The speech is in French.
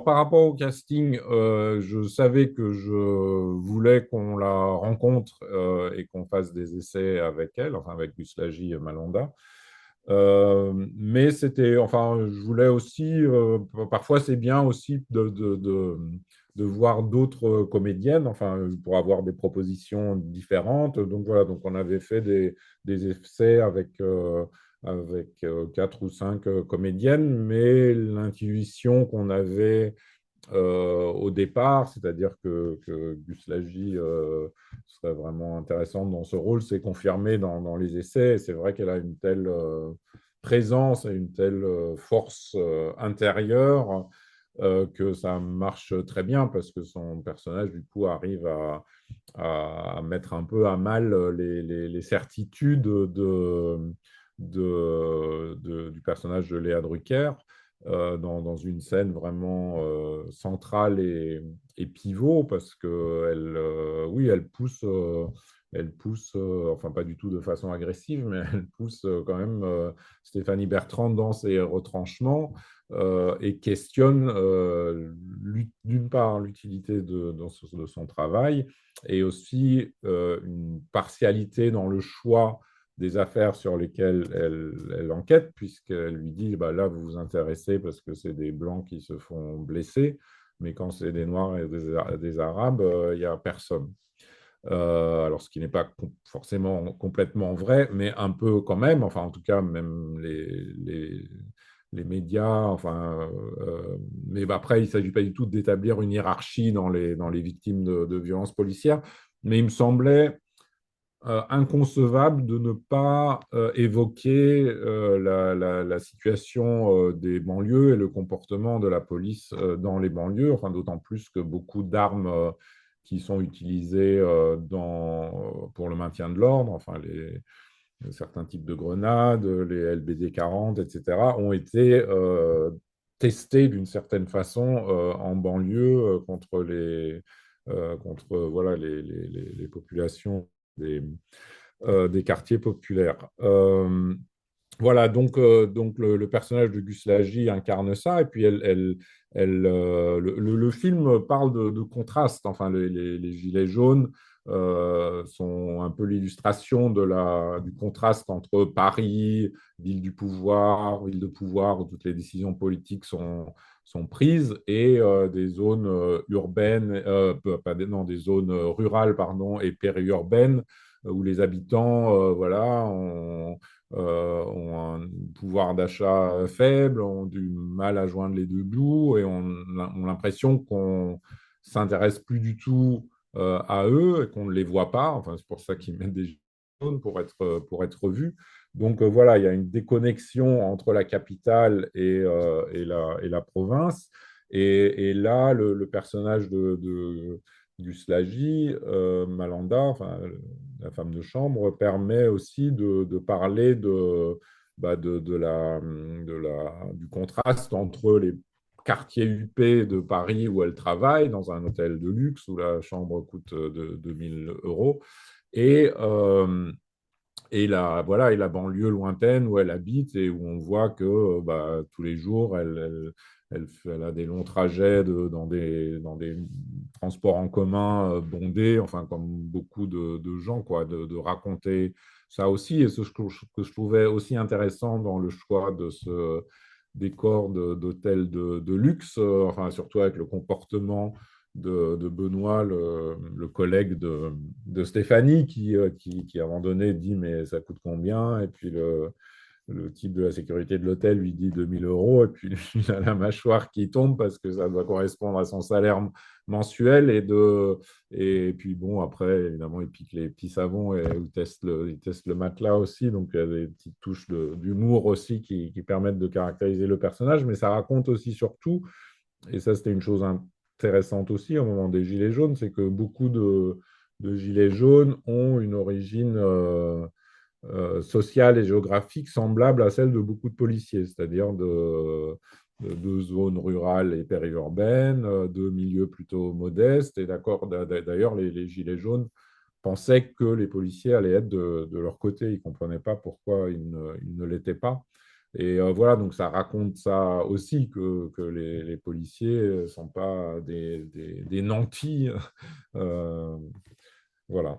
Par rapport au casting, je savais que je voulais qu'on la rencontre et qu'on fasse des essais avec elle, enfin avec Guslagi Malanda. Mais c'était, enfin, je voulais aussi, parfois c'est bien aussi de voir d'autres comédiennes, enfin, pour avoir des propositions différentes. Donc voilà, donc on avait fait des essais avec quatre ou cinq comédiennes, mais l'intuition qu'on avait au départ, c'est-à-dire que Gus Lagi serait vraiment intéressante dans ce rôle, c'est confirmé dans les essais. Et c'est vrai qu'elle a une telle présence et une telle force intérieure que ça marche très bien parce que son personnage, du coup, arrive à mettre un peu à mal les certitudes du personnage de Léa Drucker dans une scène vraiment centrale et pivot parce que oui, elle pousse, enfin pas du tout de façon agressive, mais elle pousse quand même Stéphanie Bertrand dans ses retranchements et questionne d'une part l'utilité de son travail et aussi une partialité dans le choix des affaires sur lesquelles elle enquête, puisqu'elle lui dit, bah, là, vous vous intéressez parce que c'est des Blancs qui se font blesser, mais quand c'est des Noirs et des Arabes, il n'y a personne. Alors, ce qui n'est pas forcément complètement vrai, mais un peu quand même, enfin, en tout cas, même les médias, enfin, mais bah, après, il ne s'agit pas du tout d'établir une hiérarchie dans les victimes de violences policières, mais il me semblait inconcevable de ne pas évoquer la situation des banlieues et le comportement de la police dans les banlieues, enfin, d'autant plus que beaucoup d'armes qui sont utilisées pour le maintien de l'ordre, enfin certains types de grenades, les LBD 40, etc., ont été testées d'une certaine façon en banlieue contre voilà, les populations des quartiers populaires. Voilà, donc le personnage de Gus Lagi incarne ça, et puis le film parle de contraste. Enfin, les gilets jaunes sont un peu l'illustration du contraste entre Paris, ville du pouvoir, ville de pouvoir où toutes les décisions politiques sont prises, et des zones urbaines, non, des zones rurales, pardon, et périurbaines, où les habitants, voilà, ont un pouvoir d'achat faible, ont du mal à joindre les deux bouts et ont l'impression qu'on s'intéresse plus du tout à eux et qu'on ne les voit pas. Enfin, c'est pour ça qu'ils mettent des gilets jaunes pour être vus. Donc voilà, il y a une déconnexion entre la capitale et la province. Et là, le personnage du Slagi, Malanda, enfin, la femme de chambre, permet aussi de parler bah, du contraste entre les quartiers huppés de Paris où elle travaille, dans un hôtel de luxe où la chambre coûte 2000 euros, et, voilà, et la banlieue lointaine où elle habite et où on voit que bah, tous les jours, elle a des longs trajets dans des transports en commun bondés, enfin comme beaucoup de gens, quoi, de raconter ça aussi. Et ce que je trouvais aussi intéressant dans le choix de ce décor d'hôtel de luxe, enfin surtout avec le comportement de Benoît, le collègue de Stéphanie, qui, à un moment donné dit mais ça coûte combien? Et puis le type de la sécurité de l'hôtel lui dit 2000 euros, et puis il a la mâchoire qui tombe parce que ça doit correspondre à son salaire mensuel. Et puis bon, après, évidemment, il pique les petits savons et il teste le matelas aussi. Donc il y a des petites touches d'humour aussi qui permettent de caractériser le personnage, mais ça raconte aussi surtout, et ça c'était une chose intéressante aussi au moment des Gilets jaunes, c'est que beaucoup de Gilets jaunes ont une origine sociale et géographique semblable à celle de beaucoup de policiers, c'est-à-dire de zones rurales et périurbaines, de milieux plutôt modestes. Et d'accord, d'ailleurs, les Gilets jaunes pensaient que les policiers allaient être de leur côté. Ils ne comprenaient pas pourquoi ils ne l'étaient pas. Et voilà, donc ça raconte ça aussi, que les policiers ne sont pas des nantis. Euh, voilà.